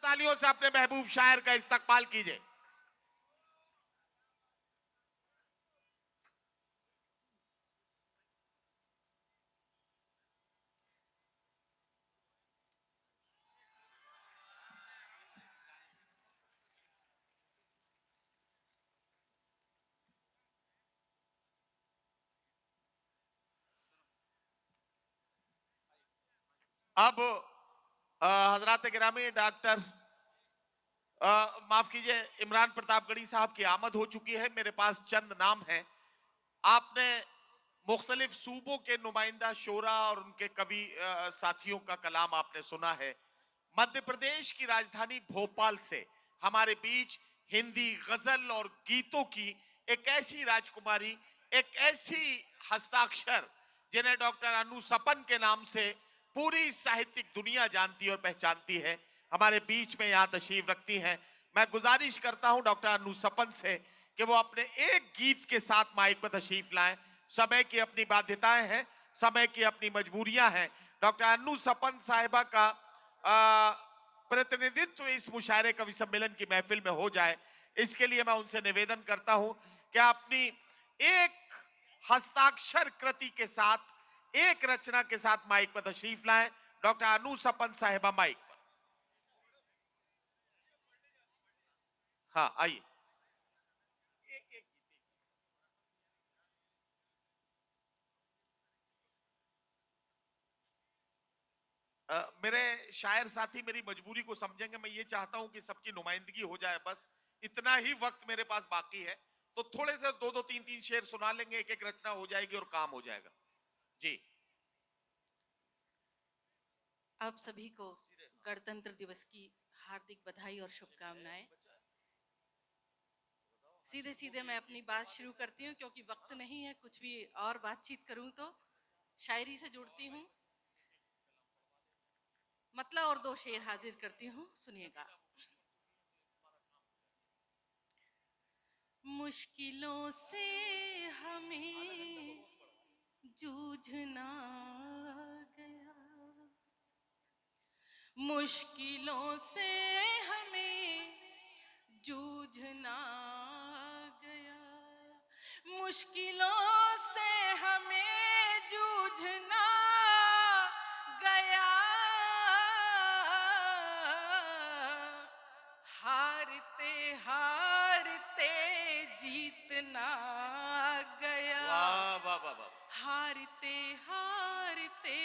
तालियों से अपने महबूब शायर का इस्तकबाल कीजिए। अब हजरात गिरामी, डॉक्टर माफ कीजिए, इमरान प्रतापगढ़ी साहब की आमद हो चुकी है। मेरे पास चंद नाम है। आपने मुख्तलिफ सूबों के नुमाइंदा शोरा और उनके कवि साथियों का कलाम आपने सुना है। मध्य प्रदेश की राजधानी भोपाल से हमारे बीच हिंदी गजल और गीतों की एक ऐसी राजकुमारी, एक ऐसी हस्ताक्षर जिन्हें डॉक्टर अनु सपन के नाम से पूरी साहित्यिक दुनिया जानती और पहचानती है, हमारे बीच में यहां तशरीफ रखती हैं। मैं गुजारिश करता हूं डॉक्टर अनु सपन से कि वो अपने एक गीत के साथ माइक पर तशरीफ लाएं। समय की अपनी बाध्यताएं हैं, समय की अपनी मजबूरियां हैं। डॉक्टर अनु सपन साहिबा का प्रतिनिधित्व इस मुशायरे कवि सम्मेलन की महफिल में हो जाए, इसके लिए मैं उनसे निवेदन करता हूं कि अपनी एक हस्ताक्षर कृति के साथ, एक रचना के साथ माइक पर तशरीफ लाएं। डॉक्टर अनु सपन साहिबा माइक पर। हाँ, आइए। मेरे शायर साथी मेरी मजबूरी को समझेंगे। मैं ये चाहता हूं कि सबकी नुमाइंदगी हो जाए, बस इतना ही वक्त मेरे पास बाकी है, तो थोड़े से दो दो तीन तीन शेर सुना लेंगे, एक एक रचना हो जाएगी और काम हो जाएगा। जी। आप सभी को गणतंत्र दिवस की हार्दिक बधाई और शुभकामनाएं। सीधे सीधे मैं अपनी बात शुरू करती हूँ क्योंकि वक्त नहीं है कुछ भी और बातचीत करूं तो। शायरी से जुड़ती हूँ, मतलब और दो शेर हाजिर करती हूँ, सुनिएगा। मुश्किलों से हमें जूझना गया, मुश्किलों से हमें जूझना गया, मुश्किलों से हमें जूझना गया, हारते हारते जीतना गया, वाह वाह वाह वाह। हारते हारते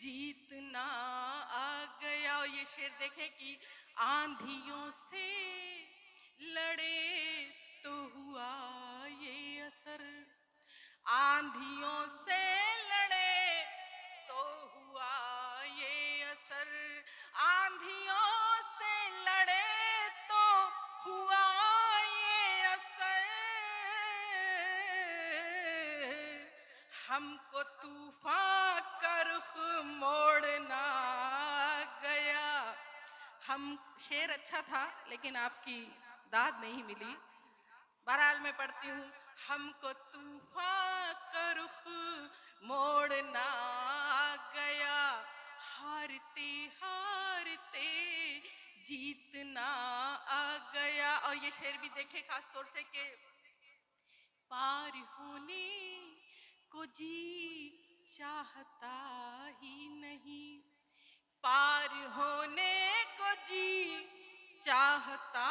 जीतना आ गया। और ये शेर देखें कि आंधियों से लड़े तो हुआ ये असर, आंधियों से लड़े तो हुआ ये असर, आंधियों से लड़े तो हुआ ये असर, हमको तूफान का रुख मोड़ना गया। हम शेर अच्छा था लेकिन आपकी दाद नहीं मिली। बहरहाल मैं पढ़ती हूँ, हमको तूफान का रुख मोड़ना गया, हारते हारते जीतना आ गया। और ये शेर भी देखे खास तौर से कि पार होने को जी चाहता ही नहीं, पार होने को जी चाहता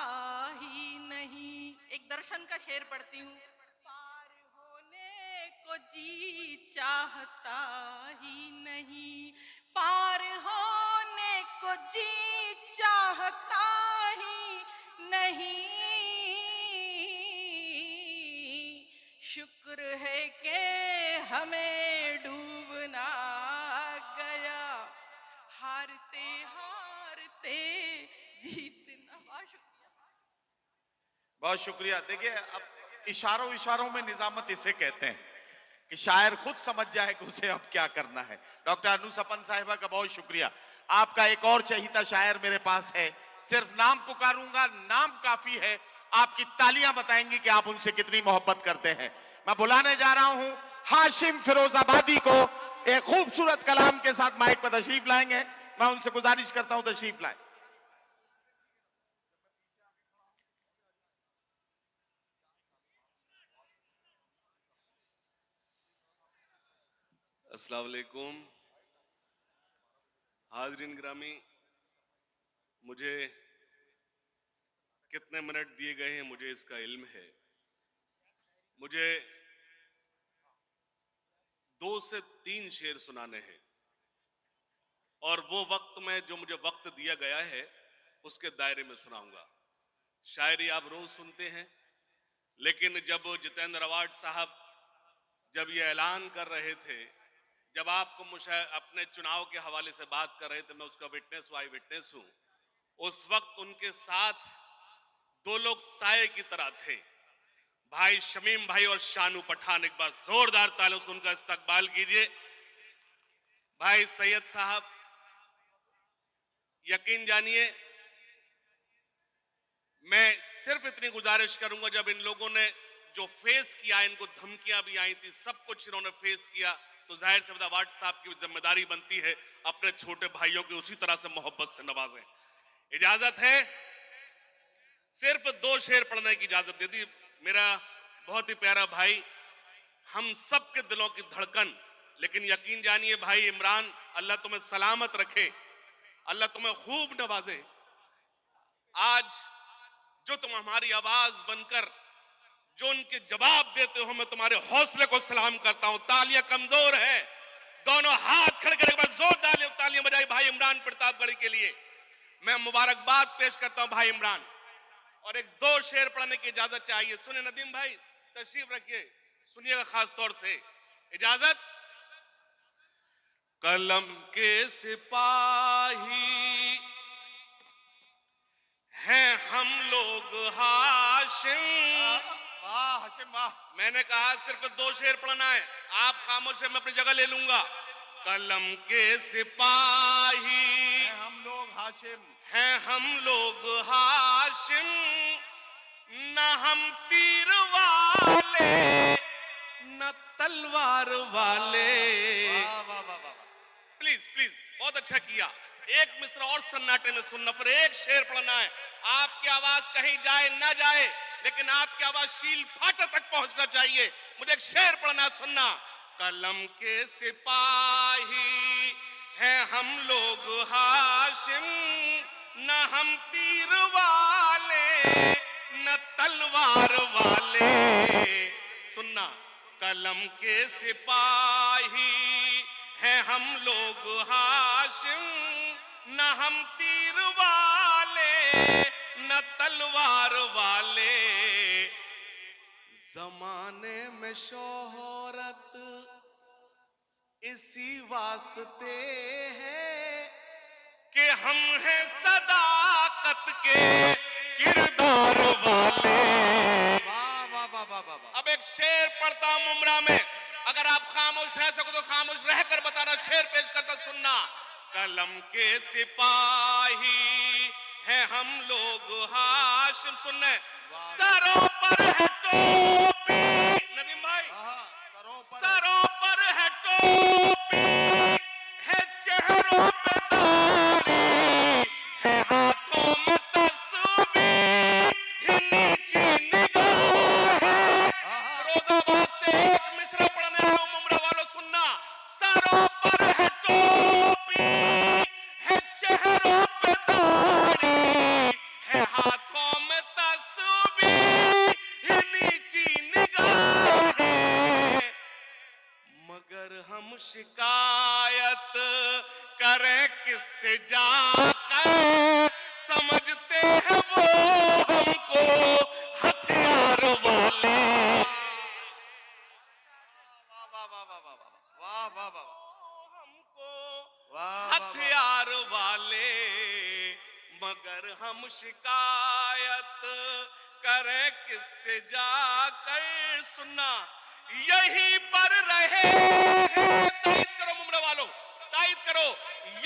ही नहीं। एक दर्शन का शेर पढ़ती हूँ, पार होने को जी चाहता ही नहीं, पार होने को जी चाहता ही नहीं, शुक्र है कि हमें डूबना गया, हारते हारते जीतना। बहुत शुक्रिया। बहुत शुक्रिया। देखिए, अब इशारों इशारों में निजामत इसे कहते हैं कि शायर खुद समझ जाए कि उसे अब क्या करना है। डॉक्टर अनु सपन साहिबा का बहुत शुक्रिया। आपका एक और चहीता शायर मेरे पास है, सिर्फ नाम पुकारूंगा, नाम काफी है, आपकी तालियां बताएंगी कि आप उनसे कितनी मोहब्बत करते हैं। मैं बुलाने जा रहा हूं हाशिम फिरोजाबादी को, एक खूबसूरत कलाम के साथ माइक पर तशरीफ लाएंगे। मैं उनसे गुजारिश करता हूं तशरीफ लाएं। अस्सलाम वालेकुम। हाज़रीन ग्रामी, मुझे कितने मिनट दिए गए हैं मुझे इसका इल्म है। मुझे 2 से 3 शेर सुनाने हैं और वो वक्त में जो मुझे वक्त दिया गया है उसके दायरे में सुनाऊंगा। शायरी आप रोज सुनते हैं, लेकिन जब जितेंद्र अवार्ड साहब जब ये ऐलान कर रहे थे, जब आपको मुझे अपने चुनाव के हवाले से बात कर रहे थे, मैं उसका विटनेस आई विटनेस हूं। उस वक्त उनके साथ 2 लोग साये की तरह थे, भाई शमीम भाई और शानू पठान। एक बार जोरदार तालियों से उनका इस्तकबाल कीजिए। भाई सैयद साहब, यकीन जानिए, मैं सिर्फ इतनी गुजारिश करूंगा, जब इन लोगों ने जो फेस किया, इनको धमकियां भी आई थी, सब कुछ इन्होंने फेस किया, तो जाहिर से अवार्ड साहब की जिम्मेदारी बनती है अपने छोटे भाइयों की उसी तरह से मोहब्बत से नवाजें। इजाजत है, सिर्फ 2 शेर पढ़ने की इजाजत दे दी। मेरा बहुत ही प्यारा भाई, हम सब के दिलों की धड़कन, लेकिन यकीन जानिए भाई इमरान, अल्लाह तुम्हें सलामत रखे, अल्लाह तुम्हें खूब नवाजे। आज जो तुम हमारी आवाज बनकर जो उनके जवाब देते हो, मैं तुम्हारे हौसले को सलाम करता हूं। तालियां कमजोर है, दोनों हाथ खड़े करके बाद जोरदार तालियां बजाई भाई इमरान प्रतापगढ़ी के लिए। मैं मुबारकबाद पेश करता हूं भाई इमरान। और एक 2 शेर पढ़ने की इजाजत चाहिए। सुनिए नदीम भाई, तशरीफ रखिए, सुनिएगा खास तौर से। इजाजत। कलम के सिपाही हैं हम लोग हाशिम। वाह हाशिम वाह। मैंने कहा सिर्फ 2 शेर पढ़ना है, आप खामोश है, मैं अपनी जगह ले लूंगा। कलम के सिपाही हम लोग हाशिम, हैं हम लोग हाशिम, न हम तीर वाले न तलवार वाले। वाह वाह वाह वाह। प्लीज प्लीज, बहुत अच्छा किया। एक मिसरा और सन्नाटे में सुनना, फिर एक शेर पढ़ना है। आपकी आवाज कहीं जाए ना जाए, लेकिन आपकी आवाज शील फाटा तक पहुंचना चाहिए। मुझे एक शेर पढ़ना, सुनना। कलम के सिपाही हैं हम लोग हाशिम, न हम तीर वाले न तलवार वाले। सुनना, कलम के सिपाही हैं हम लोग हाशिम, न हम तीर वाले न तलवार वाले। जमाने में शोहरत इसी वास्ते है कि हम हैं सदाकत के किरदार वाले। वाह वाह वाह वाह वाह। अब एक शेर पढ़ता हूं मुमरा में, अगर आप खामोश रह सको तो खामोश रहकर बताना। शेर पेश करता, सुनना। कलम के सिपाही हैं हम लोग हाशिम, सुनने। सरों पर है टोपी, नदीम भाई, सरों पर है टोपी, है चेहरों पे दाढ़ी, है हाथों में तस्बीह, है नीची निगाहें। फिरोजाबाद से एक मिसरा पढ़ने आओ मुमरा वालों, सुनना। सरों पर है टोपी, है चेहरों पे दाढ़ी, है हाथों में तस्बीह, है नीची निगाहें। मगर हम शिकायत करें किससे जाकर, समझते हैं वो हमको हथियार वाले। वाह वाह वाह वाह वाह वाह वाह। हमको वाह, हथियार वाले, मगर हम शिकायत करें किससे जाकर। सुनना, यहीं पर रहे हैं, तायद करो मुमरा वालों, तायद करो।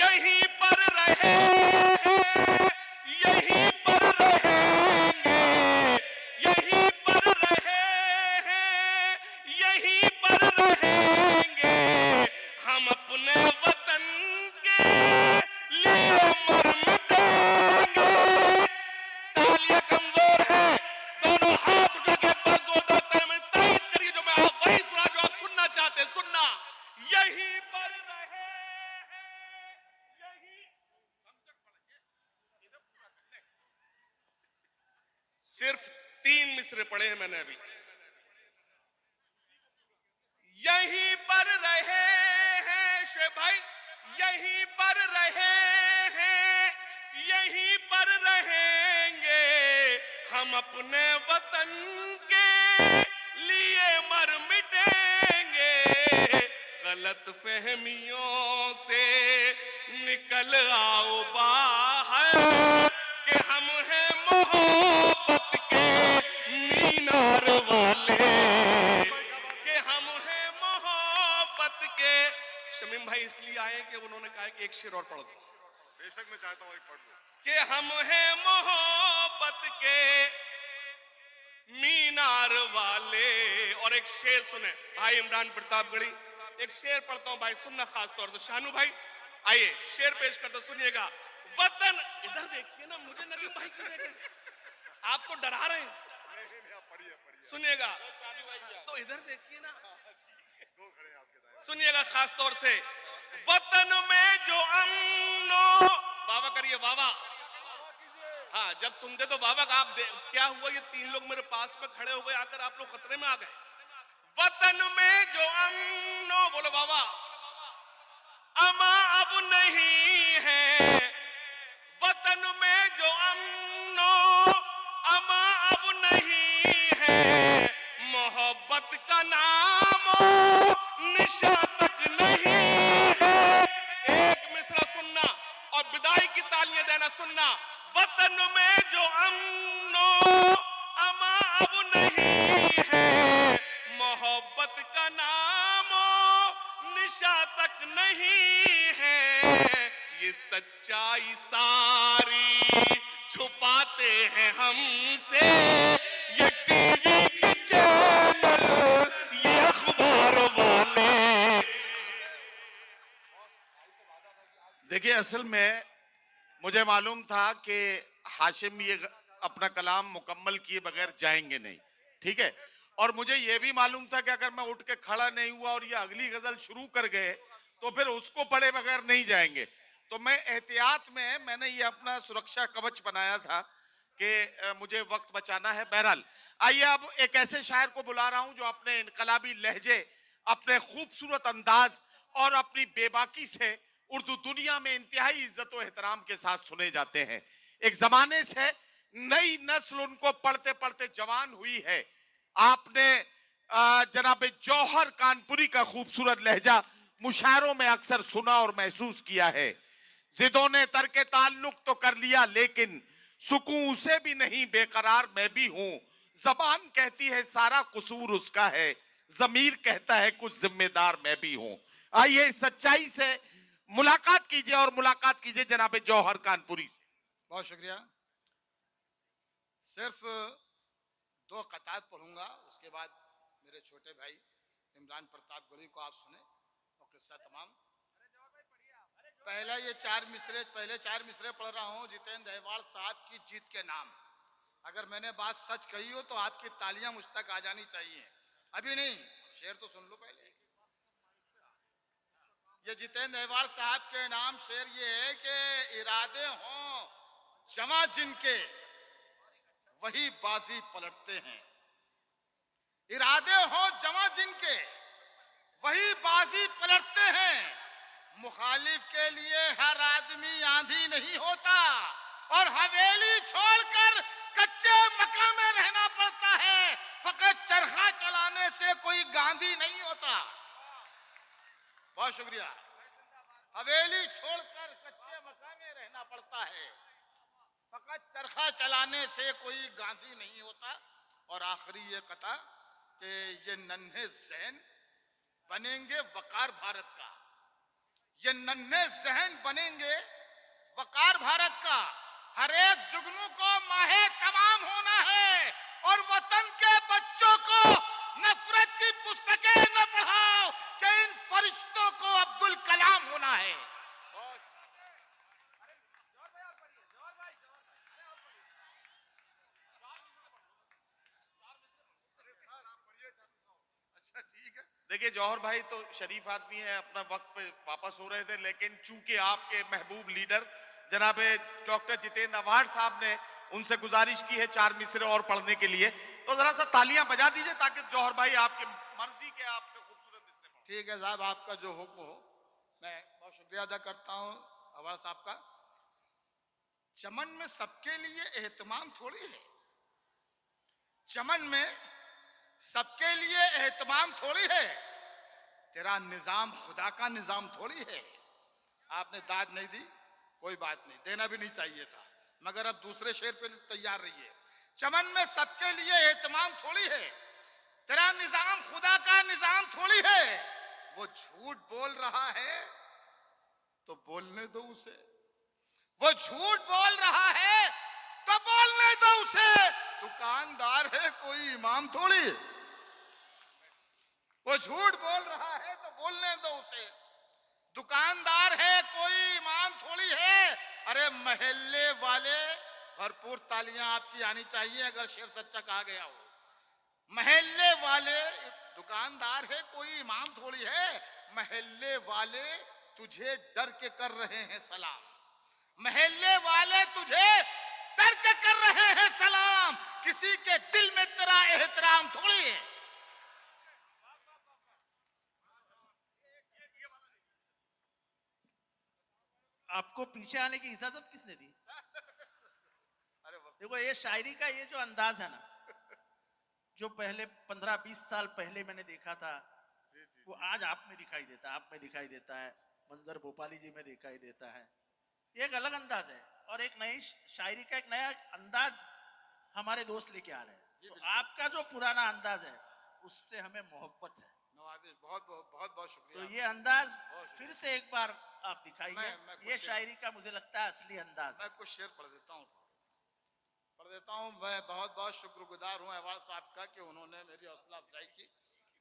यहीं पर रहे हैं, यहीं पर रहेंगे, यहीं पर रहे हैं, यहीं पर रहेंगे। हम अपने वतन के लिए मर मिटेंगे। तालियां कमजोर है, दोनों हाथ उठा के एक बार जोरदार तालियां तायद करिए, जो मैं वही सुना जो आप सुनना चाहते हैं। सुनना, यहीं सिर्फ 3 मिसरे पढ़े हैं मैंने अभी। यहीं पर रहे हैं शेख भाई, यहीं पर रहे हैं, यहीं पर रहेंगे हम, अपने वतन के लिए मर मिटेंगे। गलत फहमियों से निकल आओ बाहर, कि हम हैं मोहब्बत के मीनार वाले, कि हम हैं मोहब्बत के। शमीम भाई इसलिए आए कि उन्होंने कहा कि एक शेर और पढ़ दो। बेशक मैं चाहता हूँ एक पढ़ दो। कि हम हैं मोहब्बत के मीनार वाले। और एक शेर सुने भाई इमरान प्रतापगढ़ी, एक शेर पढ़ता हूं भाई, सुनना खास तौर से। शानू भाई आइए शेर पेश करते, सुनिएगा। वतन, इधर देखिए ना, मुझे नदीम भाई क्यों देख रहे हैं? आप तो डरा रहे हैं। सुनिएगा तो इधर देखिए ना, सुनिएगा खास तौर से। वतन में जो अमनो, बाबा करिए बाबा। हाँ जब सुनते तो बाबा का आप क्या हुआ, ये 3 लोग मेरे पास में खड़े हो गए, आकर आप लोग खतरे में आ गए। वतन में जो अमनो, बोलो बाबा, अमा अब नहीं है। वतन में जो अमनो अमा अब नहीं है, मोहब्बत का नामो निशा तक नहीं है। एक मिसरा सुनना और विदाई की तालियां देना, सुनना। वतन में जो अमनो अमा अब नहीं है, मोहब्बत का नामो निशा तक नहीं है। ये सच्चाई सारी छुपाते हैं हमसे, ये टीवी के चैनल, ये अखबार वाले। देखिए असल में मुझे मालूम था कि हाशिम ये अपना कलाम मुकम्मल किए बगैर जाएंगे नहीं, ठीक है। और मुझे ये भी मालूम था कि अगर मैं उठ के खड़ा नहीं हुआ और ये अगली गजल शुरू कर गए तो फिर उसको पढ़े बगैर नहीं जाएंगे। तो मैं एहतियात में मैंने ये अपना सुरक्षा कवच बनाया था कि मुझे वक्त बचाना है। बहरहाल आइए अब एक ऐसे शायर को बुला रहा हूं जो अपने इनकलाबी लहजे, अपने खूबसूरत अंदाज और अपनी बेबाकी से उर्दू दुनिया में इंतहाई इज्जत और एहतराम के साथ सुने जाते हैं। एक जमाने से नई नस्ल उनको पढ़ते पढ़ते जवान हुई है। आपने जनाब जौहर कानपुरी का खूबसूरत लहजा मुशायरों में अक्सर सुना और महसूस किया है। जिदों ने तरके ताल्लुक तो कर लिया, लेकिन सुकून उसे भी नहीं, बेकरार मैं भी हूं। जबान कहती है सारा कसूर उसका है, जमीर कहता है कुछ जिम्मेदार मैं भी हूं। आइए इस सच्चाई से मुलाकात कीजिए और मुलाकात कीजिए जनाब जौहर कानपुरी से। बहुत शुक्रिया। सिर्फ 2 कतार पढ़ूंगा, उसके बाद मेरे छोटे भाई इमरान प्रतापगढ़ी को आप सुने और किस्सा तमाम। पहले 4 मिसरे पढ़ रहा हूं जितेंद्र दहवाल साहब की जीत के नाम। अगर मैंने बात सच कही हो तो आपकी तालियां मुझ तक आ जानी चाहिए। अभी नहीं, शेर तो सुन लो पहले। ये जितेंद्र दहवाल साहब के नाम शेर ये है कि इरादे हों जमा जिनके, वही बाजी पलटते हैं। इरादे हो जमा जिनके, वही बाजी पलटते हैं। मुखालिफ के लिए हर आदमी आंधी नहीं होता, और हवेली छोड़कर कच्चे मकान में रहना पड़ता है। फकत चरखा चलाने से कोई गांधी नहीं होता। बहुत शुक्रिया। हवेली छोड़कर कच्चे मकान में रहना पड़ता है, फकत चरखा चलाने से कोई गांधी नहीं होता। और आखिरी ये कथा कि ये नन्हे ज़हन बनेंगे वकार भारत का, ये नन्हे ज़हन बनेंगे वकार भारत का। हर एक जुगनू को माहे तमाम होना है, और वतन के बच्चों को नफरत की पुस्तकें न पढ़ाओ कि इन फरिश्तों को अब्दुल कलाम होना है। अच्छा ठीक है। देखिए जौहर भाई तो शरीफ आदमी है, अपना वक्त पे वापस हो रहे थे, लेकिन चूंकि आपके महबूब लीडर जनाब डॉक्टर जितेंद्र अवार्ड साहब ने उनसे गुजारिश की है 4 मिसरे और पढ़ने के लिए, तो जरा सा तालियां बजा दीजिए ताकि जौहर भाई आपके मर्जी के आपके खूबसूरत मिसरे पढ़ें। ठीक है साहब, आपका जो हुक्म हो। मैं बहुत शुक्रिया अदा करता हूँ अवार साहब का। चमन में सबके लिए एहतमाम थोड़ी है, चमन में सबके लिए एहतमाम थोड़ी है, तेरा निजाम खुदा का निजाम थोड़ी है। आपने दाद नहीं दी, कोई बात नहीं, देना भी नहीं चाहिए था, मगर अब दूसरे शेर पे तैयार रहिए। चमन में सबके लिए एहतमाम थोड़ी है, तेरा निजाम खुदा का निजाम थोड़ी है। वो झूठ बोल रहा है तो बोलने दो उसे, वो झूठ बोल रहा है तो बोलने दो उसे। दुकानदार है कोई इमाम थोड़ी, वो झूठ बोल रहा है तो बोलने दो उसे। दुकानदार है कोई इमाम थोड़ी है। अरे महल्ले वाले, भरपूर तालियां आपकी आनी चाहिए अगर शेर सच्चा कहा गया हो। महल्ले वाले, दुकानदार है कोई इमाम थोड़ी है। महल्ले वाले तुझे डर के कर रहे हैं सलाम, महल्ले वाले तुझे डर के कर रहे हैं सलाम। किसी के दिल में तेरा एहतराम थोड़ी है। आपको पीछे आने की इजाजत किसने दी? अरे वाह, देखो ये शायरी का ये जो अंदाज है ना, जो पहले 15-20 साल पहले मैंने देखा था, वो आज आप में दिखाई देता है, आप में दिखाई देता है, मंजर भोपाली जी में दिखाई देता है। ये एक अलग अंदाज है और एक नई शायरी का एक नया अंदाज हमारे दोस्त लेके आ रहे हैं। तो आपका जो पुराना अंदाज है उससे हमें मोहब्बत है, नवाजिश, बहुत बहुत बहुत बहुत शुक्रिया। तो ये अंदाज फिर से एक बार आप दिखाइए। मैं ये कुछ शायरी का मुझे लगता है असली अंदाज है। मैं कुछ शेर पढ़ देता हूँ। मैं बहुत बहुत शुक्रगुजार हूँ अहवाल साहब का कि उन्होंने मेरी हौसला अफजाई की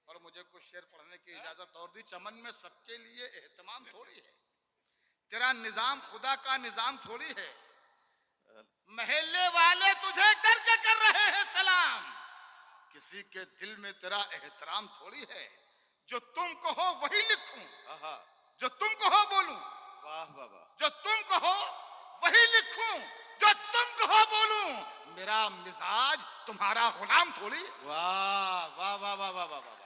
और मुझे कुछ शेर पढ़ने की इजाजत और दी। चमन में सबके लिए एहतमाम थोड़ी है, तेरा निजाम खुदा का निजाम थोड़ी है। महल्ले वाले तुझे डर के कर रहे हैं सलाम, किसी के दिल में तेरा एहतराम थोड़ी है। जो तुम कहो वही लिखूं, जो तुम कहो बोलूं, वाह वाह वाह, जो तुम कहो वही लिखूं, जो तुम कहो बोलूं। मेरा मिजाज तुम्हारा गुलाम थोड़ी, वाह वाह वाह वाह वाह वाह वाह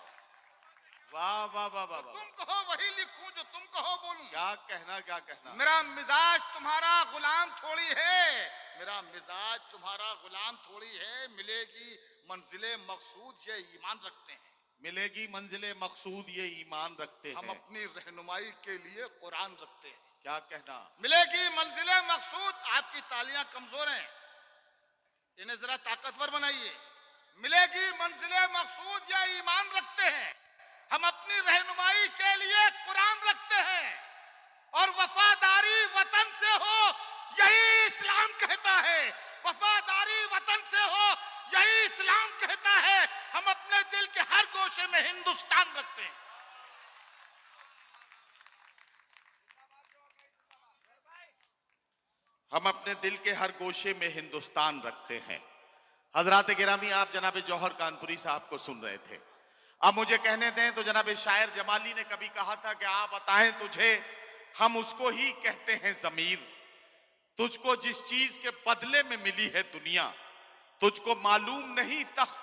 वाह वाह वाह वाह वाह, तुम कहो वही लिखूं, जो तुम कहो बोलूं। क्या कहना क्या कहना। मेरा मिजाज तुम्हारा गुलाम थोड़ी है, मेरा मिजाज तुम्हारा गुलाम थोड़ी है। मिलेगी मंजिले मकसूद ये ईमान रखते हैं, मिलेगी मंजिले मकसूद ये ईमान रखते हम हैं। अपनी रहनुमाई के लिए कुरान रखते हैं। क्या कहना। मिलेगी मंजिले मकसूद, आपकी तालियां कमजोर हैं, इन्हें जरा ताकतवर बनाइए। मिलेगी मंजिले मकसूद या ईमान रखते हैं, हम अपनी रहनुमाई के लिए कुरान रखते हैं। और वफादारी वतन से हो यही इस्लाम कहता है, वफादारी वतन से हो यही इस्लाम कहता है। हम अपने दिल के हर गोशे में हिंदुस्तान रखते हैं। हम अपने दिल के हर गोशे में हिंदुस्तान रखते हैं। हजरात गिरामी, आप जनाब जौहर कानपुरी साहब को सुन रहे थे। अब मुझे कहने दें तो जनाब शायर जमाली ने कभी कहा था कि आप बताएं तुझे, हम उसको ही कहते हैं ज़मीर। तुझको जिस चीज के बदले में मिली है दुनिया, तुझको मालूम नहीं तख्त